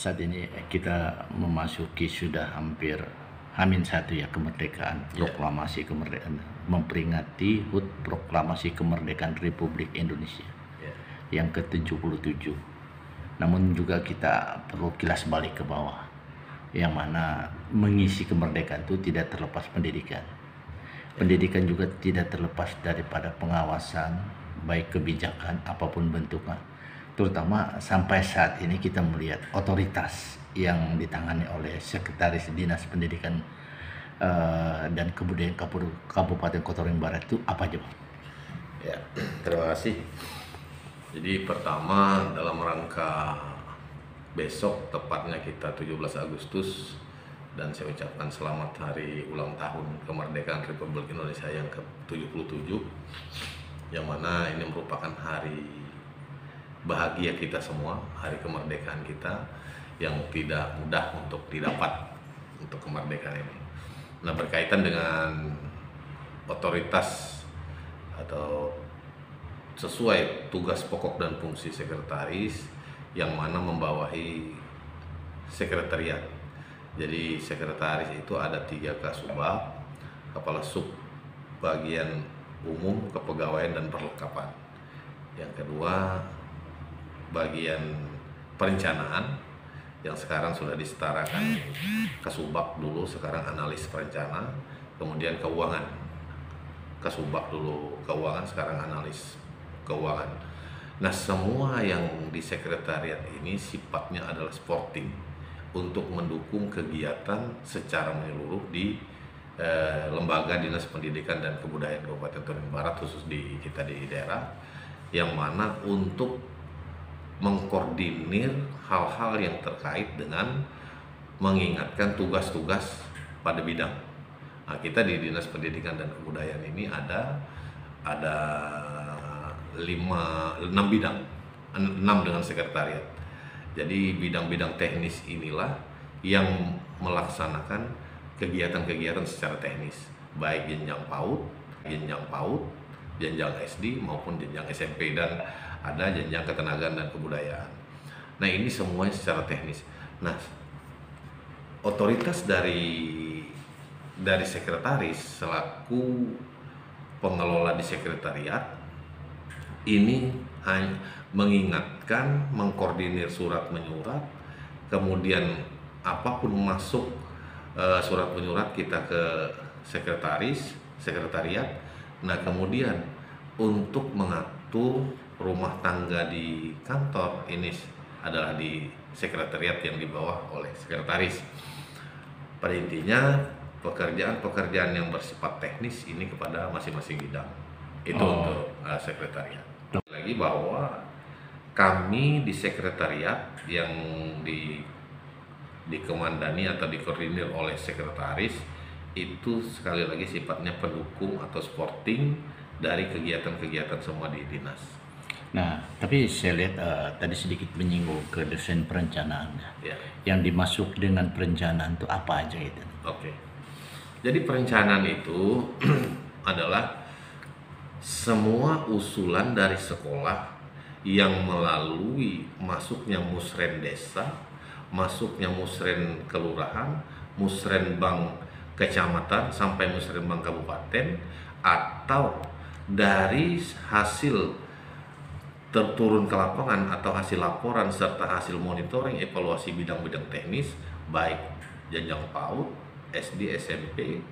saat ini kita memasuki sudah hampir H-1 ya kemerdekaan, proklamasi kemerdekaan, memperingati HUT proklamasi kemerdekaan Republik Indonesia yang ke-77. Namun juga kita perlu kilas balik ke bawah, yang mana mengisi kemerdekaan itu tidak terlepas pendidikan. Pendidikan juga tidak terlepas daripada pengawasan, baik kebijakan apapun bentuknya. Terutama sampai saat ini kita melihat otoritas yang ditangani oleh Sekretaris Dinas Pendidikan dan Kebudayaan Kabupaten Kota Waringin Barat itu apa aja, Bang? Ya, terima kasih. Jadi pertama dalam rangka besok, tepatnya kita 17 Agustus, dan saya ucapkan selamat hari ulang tahun kemerdekaan Republik Indonesia yang ke-77, yang mana ini merupakan hari bahagia kita semua, hari kemerdekaan kita yang tidak mudah untuk didapat untuk kemerdekaan ini. Nah, berkaitan dengan otoritas atau sesuai tugas pokok dan fungsi sekretaris yang mana membawahi sekretariat. Jadi sekretaris itu ada 3 kasubag, kepala sub bagian umum, kepegawaian dan perlengkapan. Yang kedua bagian perencanaan yang sekarang sudah disetarakan kasubag dulu, sekarang analis perencana. Kemudian keuangan, kasubag dulu keuangan, sekarang analis keuangan. Nah, semua yang di sekretariat ini sifatnya adalah supporting untuk mendukung kegiatan secara menyeluruh di lembaga Dinas Pendidikan dan Kebudayaan Kabupaten Waringin Barat, khusus di kita di daerah, yang mana untuk mengkoordinir hal-hal yang terkait dengan mengingatkan tugas-tugas pada bidang. Nah, kita di Dinas Pendidikan dan Kebudayaan ini ada 6 bidang, 6 dengan sekretariat. Jadi bidang-bidang teknis inilah yang melaksanakan kegiatan-kegiatan secara teknis, baik jenjang PAUD, jenjang SD maupun jenjang SMP, dan ada jenjang ketenagaan dan kebudayaan. Nah, ini semuanya secara teknis. Nah, otoritas dari sekretaris selaku pengelola di sekretariat ini hanya mengingatkan, mengkoordinir surat menyurat, kemudian apapun masuk surat menyurat kita ke sekretariat. Nah, kemudian untuk mengatur rumah tangga di kantor ini adalah di sekretariat yang dibawa oleh sekretaris. Pada intinya pekerjaan-pekerjaan yang bersifat teknis ini kepada masing-masing bidang. Itu untuk sekretariat. Lagi bahwa kami di sekretariat yang dikomandani atau dikoordinir oleh sekretaris itu sekali lagi sifatnya pendukung atau supporting dari kegiatan-kegiatan semua di dinas. Nah, tapi saya lihat tadi sedikit menyinggung ke desain perencanaan. Ya. Yang dimasuk dengan perencanaan itu apa aja itu? Oke. Jadi perencanaan itu adalah semua usulan dari sekolah yang melalui masuknya musren desa, masuknya musren kelurahan, musrenbang kecamatan sampai musrenbang kabupaten, atau dari hasil terturun ke lapangan atau hasil laporan serta hasil monitoring evaluasi bidang-bidang teknis, baik jenjang PAUD, SD, SMP,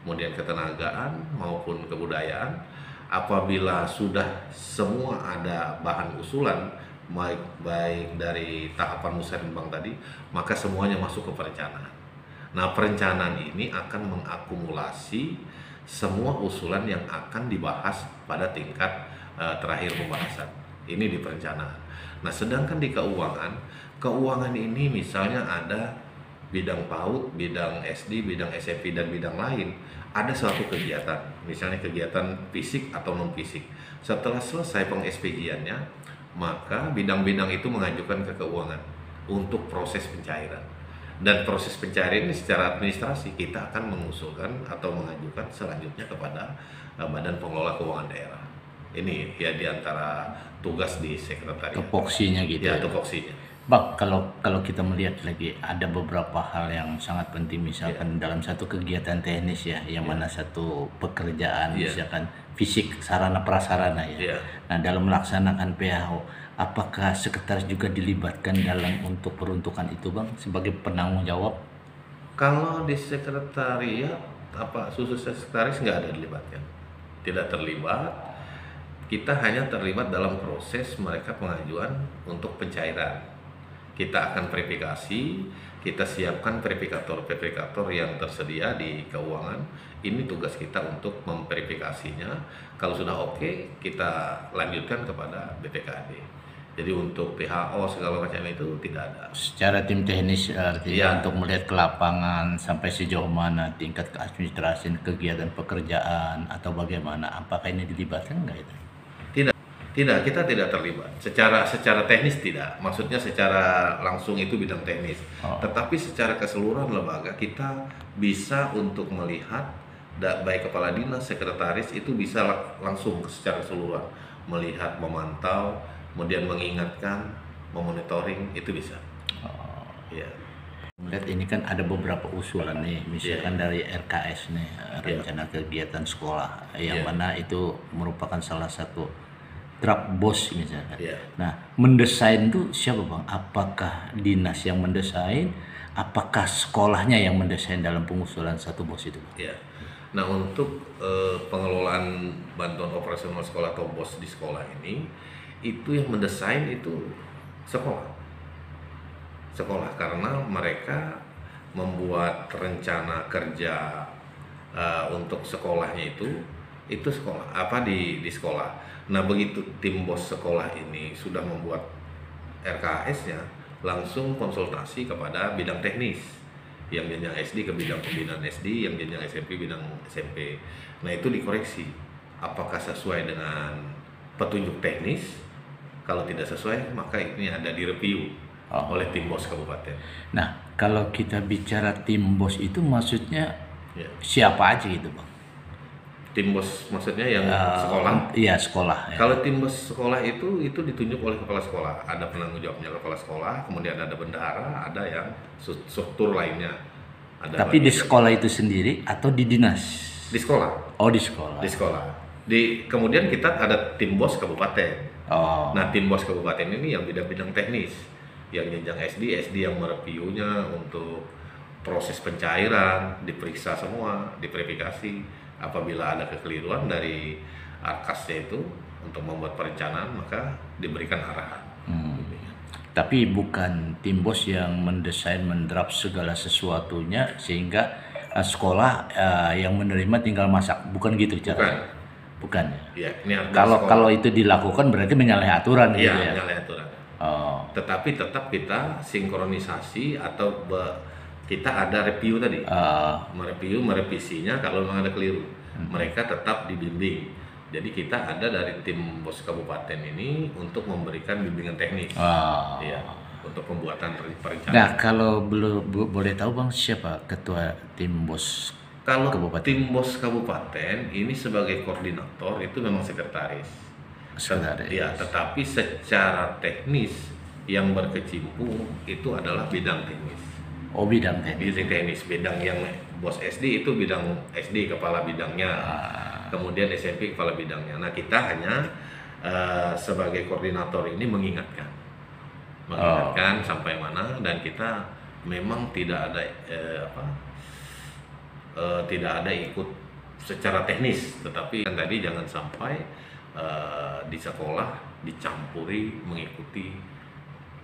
kemudian ketenagaan maupun kebudayaan. Apabila sudah semua ada bahan usulan baik dari tahapan musrenbang tadi, maka semuanya masuk ke perencanaan. Nah, perencanaan ini akan mengakumulasi semua usulan yang akan dibahas pada tingkat terakhir pembahasan. Ini di perencanaan. Nah, sedangkan di keuangan ini misalnya ada bidang PAUD, bidang SD, bidang SMP, dan bidang lain. Ada suatu kegiatan, misalnya kegiatan fisik atau non-fisik. Setelah selesai peng-SPJ-annya, maka bidang-bidang itu mengajukan ke keuangan untuk proses pencairan. Dan proses pencairan ini secara administrasi kita akan mengusulkan atau mengajukan selanjutnya kepada Badan Pengelola Keuangan Daerah. Ini ya diantara tugas di sekretariat. Tupoksinya gitu. Ya, tupoksinya. Bang, kalau kita melihat lagi ada beberapa hal yang sangat penting, misalkan dalam satu kegiatan teknis ya, yang mana satu pekerjaan misalkan fisik sarana prasarana ya. Iya. Nah, dalam melaksanakan PHO, apakah sekretaris juga dilibatkan dalam untuk peruntukan itu, Bang, sebagai penanggung jawab? Kalau di sekretariat apa khusus sekretaris nggak ada dilibatkan, tidak terlibat. Kita hanya terlibat dalam proses mereka pengajuan untuk pencairan. Kita akan verifikasi, kita siapkan verifikator yang tersedia di keuangan. Ini tugas kita untuk memverifikasinya. Kalau sudah oke, kita lanjutkan kepada BPKAD. Jadi untuk PHO segala macam itu tidak ada. Secara tim teknis artinya untuk melihat ke lapangan sampai sejauh mana tingkat keadministrasian kegiatan pekerjaan atau bagaimana, apakah ini dilibatkan enggak itu? Tidak, kita tidak terlibat. Secara teknis tidak. Maksudnya secara langsung itu bidang teknis. Tetapi secara keseluruhan lembaga kita bisa untuk melihat baik kepala dinas, sekretaris itu bisa langsung secara keseluruhan melihat, memantau, kemudian mengingatkan, memonitoring itu bisa. Ya. Melihat ini kan ada beberapa usulan nih, misalkan dari RKS nih, rencana kegiatan sekolah, yang mana itu merupakan salah satu draft BOS misalkan. Nah, mendesain itu siapa, Bang? Apakah dinas yang mendesain? Apakah sekolahnya yang mendesain dalam pengusulan satu BOS itu, Bang? Nah, untuk pengelolaan bantuan operasional sekolah atau BOS di sekolah ini, itu yang mendesain itu sekolah karena mereka membuat rencana kerja untuk sekolahnya itu sekolah apa di sekolah. Nah, begitu tim BOS sekolah ini sudah membuat RKS-nya, langsung konsultasi kepada bidang teknis, yang jenjang SD ke bidang pembinaan SD, yang jenjang SMP bidang SMP. Nah, itu dikoreksi apakah sesuai dengan petunjuk teknis. Kalau tidak sesuai, maka ini ada direview oleh tim BOS kabupaten. Nah, kalau kita bicara tim BOS itu maksudnya siapa aja gitu, Bang? Tim BOS maksudnya yang sekolah? Iya, sekolah. Kalau tim BOS sekolah itu ditunjuk oleh kepala sekolah. Ada penanggung jawabnya kepala sekolah, kemudian ada bendahara, ada yang struktur lainnya. Tapi di sekolah itu sendiri atau di dinas? Di sekolah. Oh, di sekolah. Di sekolah. Kemudian kita ada tim BOS kabupaten. Nah, tim BOS kabupaten ini yang bidang-bidang teknis, yang jenjang SD yang mereviewnya untuk proses pencairan, diperiksa semua, diverifikasi. Apabila ada kekeliruan dari arkasnya itu untuk membuat perencanaan, maka diberikan arahan. Tapi bukan tim BOS yang mendesain, mendraft segala sesuatunya sehingga sekolah yang menerima tinggal masak, bukan gitu cara? Bukan. Ya, kalau itu dilakukan berarti menyalahi aturan gitu ya? Menyalahi aturan. Tetapi tetap kita sinkronisasi atau kita ada review tadi, merevisinya kalau memang ada keliru, mereka tetap dibimbing. Jadi kita ada dari tim BOS kabupaten ini untuk memberikan bimbingan teknis, untuk pembuatan perencanaan. Nah, kalau boleh tahu, Bang, siapa ketua tim BOS kabupaten? Tim BOS kabupaten ini sebagai koordinator itu memang sekretaris. Ya, tetapi secara teknis yang berkecimpung itu adalah bidang teknis. Bidang teknis. Bidang yang BOS SD itu bidang SD kepala bidangnya, kemudian SMP kepala bidangnya. Nah, kita hanya sebagai koordinator ini mengingatkan sampai mana, dan kita memang tidak ada tidak ada ikut secara teknis, tetapi kan tadi jangan sampai di sekolah dicampuri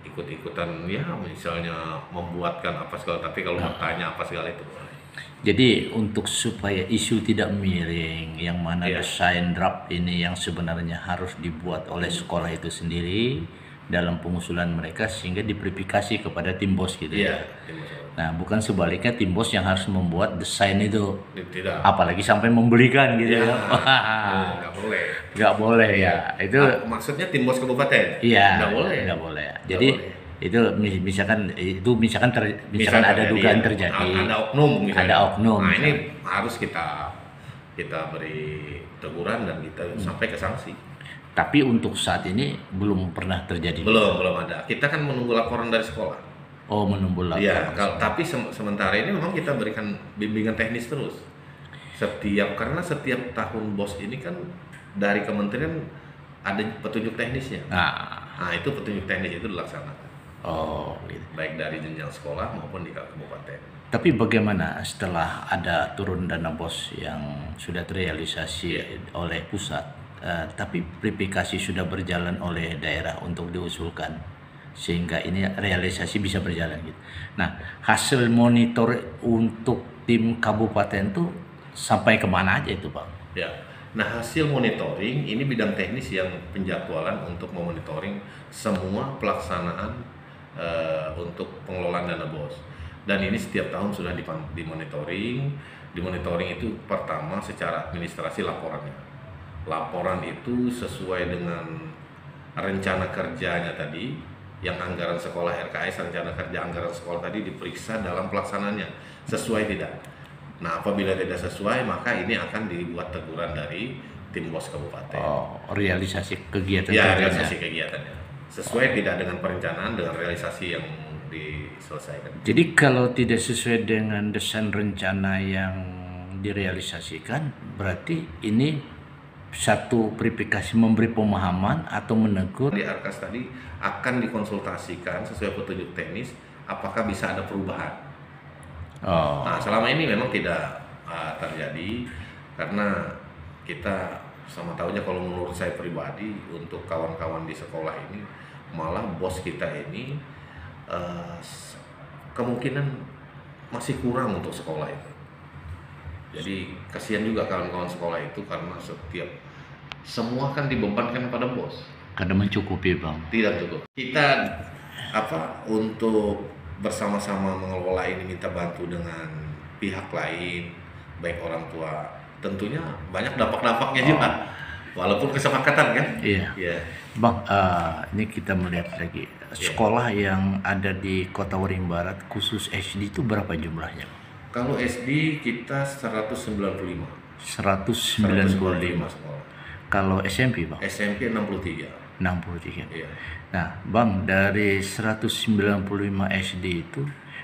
ikut-ikutan ya, misalnya membuatkan apa segala, tapi kalau bertanya apa segala itu boleh. Jadi untuk supaya isu tidak miring, yang mana desain draft ini yang sebenarnya harus dibuat oleh sekolah itu sendiri dalam pengusulan mereka sehingga diverifikasi kepada tim BOS gitu ya. Nah, bukan sebaliknya tim BOS yang harus membuat desain itu. Tidak. Apalagi sampai membelikan gitu ya. Nggak boleh ya. Itu maksudnya tim BOS kabupaten. Iya. Nggak boleh. Jadi itu misalkan ada dugaan terjadi. Ada oknum misalnya. Ada oknum. Nah, ini harus kita beri teguran dan kita sampai ke sanksi. Tapi untuk saat ini belum pernah terjadi. Belum ada. Kita kan menunggu laporan dari sekolah. Oh, menunggu Iya, laporan. tapi sementara ini memang kita berikan bimbingan teknis terus. Karena setiap tahun BOS ini kan dari kementerian ada petunjuk teknisnya. Nah, itu petunjuk teknis itu dilaksanakan. Oh, gitu. Baik dari jenjang sekolah maupun di kabupaten. Tapi bagaimana setelah ada turun dana BOS yang sudah terrealisasi oleh pusat, tapi verifikasi sudah berjalan oleh daerah untuk diusulkan, sehingga ini realisasi bisa berjalan gitu. Nah, hasil monitor untuk tim kabupaten tuh sampai kemana aja itu, Bang? Ya, nah hasil monitoring ini bidang teknis yang penjadwalan untuk memonitoring semua pelaksanaan untuk pengelolaan dana BOS. Dan ini setiap tahun sudah dimonitoring. Dimonitoring itu pertama secara administrasi laporannya. Laporan itu sesuai dengan rencana kerjanya tadi, yang anggaran sekolah RKS, rencana kerja anggaran sekolah tadi diperiksa dalam pelaksanaannya sesuai tidak. Nah, apabila tidak sesuai, maka ini akan dibuat teguran dari tim BOS kabupaten. Oh, realisasi kegiatan. Ya, realisasi kegiatannya sesuai tidak dengan perencanaan, dengan realisasi yang diselesaikan. Jadi kalau tidak sesuai dengan desain rencana yang direalisasikan, berarti ini satu verifikasi memberi pemahaman atau menegur. Di Arkas tadi akan dikonsultasikan sesuai petunjuk teknis apakah bisa ada perubahan. Nah, selama ini memang tidak terjadi karena kita sama tahunya, kalau menurut saya pribadi, untuk kawan-kawan di sekolah ini malah BOS kita ini kemungkinan masih kurang untuk sekolah itu. Jadi kasihan juga kawan-kawan sekolah itu karena semua kan dibebankan pada BOS. Karena mencukupi, Bang. Tidak cukup. Kita untuk bersama-sama mengelola ini minta bantu dengan pihak lain, baik orang tua. Tentunya banyak dampak-dampaknya juga. Walaupun kesepakatan kan? Iya. Bang, ini kita melihat lagi sekolah yang ada di Kota Waringin Barat khusus SD itu berapa jumlahnya? Kalau SD kita 195. 195 sekolah. Kalau SMP, Bang? SMP 63. 63. Iya. Nah, Bang, dari 195 SD itu,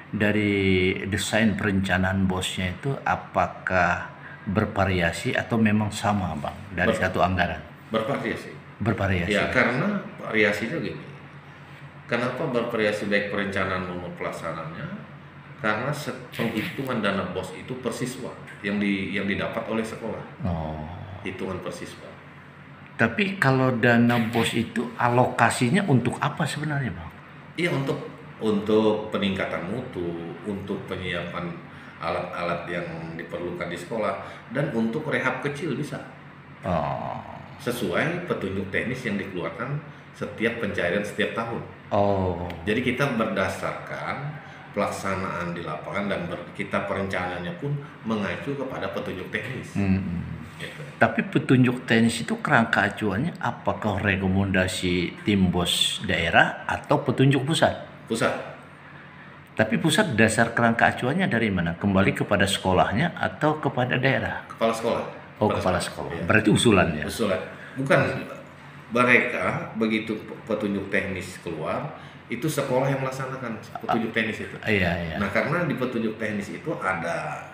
dari desain perencanaan BOS-nya itu apakah bervariasi atau memang sama, Bang, dari satu anggaran? Bervariasi. Ya, karena variasinya gini. Kenapa bervariasi baik perencanaan maupun pelaksanaannya? Karena penghitungan dana BOS itu per siswa yang didapat oleh sekolah. Hitungan per siswa. Tapi kalau dana BOS itu alokasinya untuk apa sebenarnya, Bang? Iya, untuk peningkatan mutu, untuk penyiapan alat-alat yang diperlukan di sekolah, dan untuk rehab kecil bisa. Sesuai petunjuk teknis yang dikeluarkan setiap pencairan setiap tahun. Jadi kita berdasarkan pelaksanaan di lapangan dan kita perencanaannya pun mengacu kepada petunjuk teknis. Gitu. Tapi petunjuk teknis itu kerangka acuannya apakah rekomendasi tim BOS daerah atau petunjuk pusat? Pusat. Tapi pusat dasar kerangka acuannya dari mana? Kembali kepada sekolahnya atau kepada daerah? Kepala sekolah. Kepala sekolah. Ya. Berarti usulannya? Usulan. Bukan, mereka begitu petunjuk teknis keluar, itu sekolah yang melaksanakan petunjuk teknis itu. Iya. Nah, karena di petunjuk teknis itu ada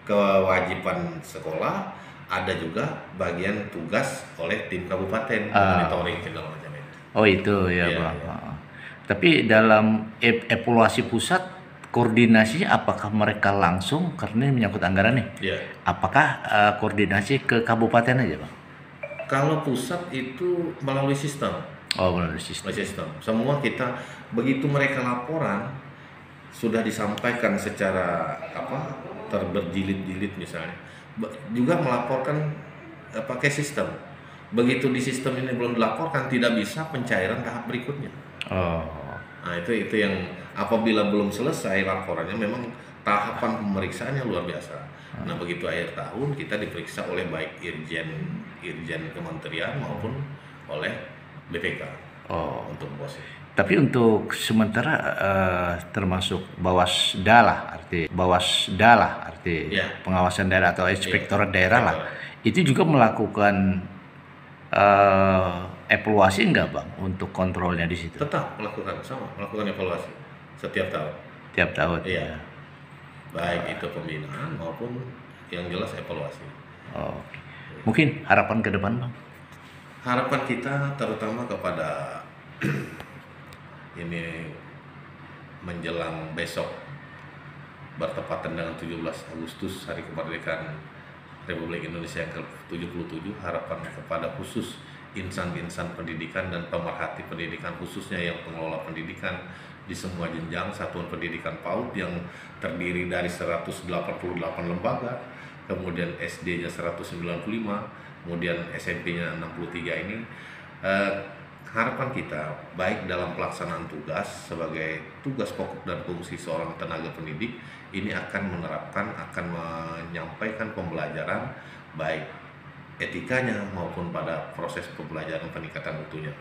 kewajiban sekolah, ada juga bagian tugas oleh tim kabupaten monitoring segala macam itu. Itu ya, Bang. Ya. Tapi dalam evaluasi pusat, koordinasinya apakah mereka langsung, karena ini menyangkut anggaran nih? Ya. Apakah koordinasi ke kabupaten aja, Bang? Kalau pusat itu melalui sistem. Melalui sistem. Semua kita, begitu mereka laporan, sudah disampaikan secara berjilid-jilid misalnya, juga melaporkan pakai sistem. Begitu di sistem ini belum dilaporkan, tidak bisa pencairan tahap berikutnya. Nah, itu yang apabila belum selesai laporannya, memang tahapan pemeriksaannya luar biasa. Nah, begitu akhir tahun kita diperiksa oleh baik irjen kementerian maupun oleh BPK untuk BOS. Tapi untuk sementara termasuk Bawasda arti ya, pengawasan daerah atau inspektorat daerah lah, itu juga melakukan evaluasi enggak Bang untuk kontrolnya di situ? Tetap melakukan evaluasi setiap tahun. Tiap tahun. Iya. Ya. Baik itu pembinaan maupun yang jelas evaluasi. Oh. Mungkin harapan ke depan Bang? Harapan kita terutama kepada ini menjelang besok bertepatan dengan 17 Agustus Hari Kemerdekaan Republik Indonesia yang ke-77, harapan kepada khusus insan-insan pendidikan dan pemerhati pendidikan, khususnya yang pengelola pendidikan di semua jenjang satuan pendidikan PAUD yang terdiri dari 188 lembaga, kemudian SD-nya 195, kemudian SMP-nya 63 ini, harapan kita baik dalam pelaksanaan tugas sebagai tugas pokok dan fungsi seorang tenaga pendidik ini akan menyampaikan pembelajaran baik etikanya maupun pada proses pembelajaran peningkatan mutunya.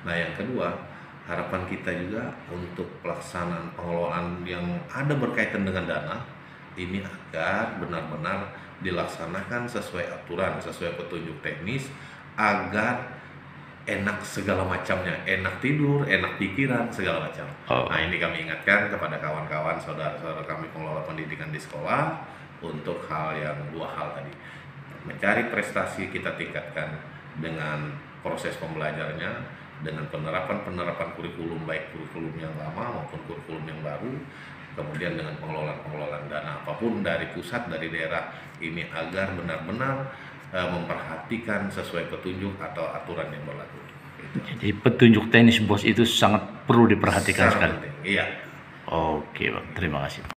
Nah, yang kedua, harapan kita juga untuk pelaksanaan pengelolaan yang ada berkaitan dengan dana ini agar benar-benar dilaksanakan sesuai aturan, sesuai petunjuk teknis, agar enak segala macamnya, enak tidur, enak pikiran, segala macam. Nah, ini kami ingatkan kepada kawan-kawan, saudara-saudara kami pengelola pendidikan di sekolah untuk dua hal tadi. Mencari prestasi kita tingkatkan dengan proses pembelajarannya, dengan penerapan kurikulum, baik kurikulum yang lama maupun kurikulum yang baru, kemudian dengan pengelolaan dana apapun dari pusat, dari daerah ini agar benar-benar memperhatikan sesuai petunjuk atau aturan yang berlaku. Jadi petunjuk teknis bos itu sangat perlu diperhatikan sekali. Iya. Oke Bang, terima kasih.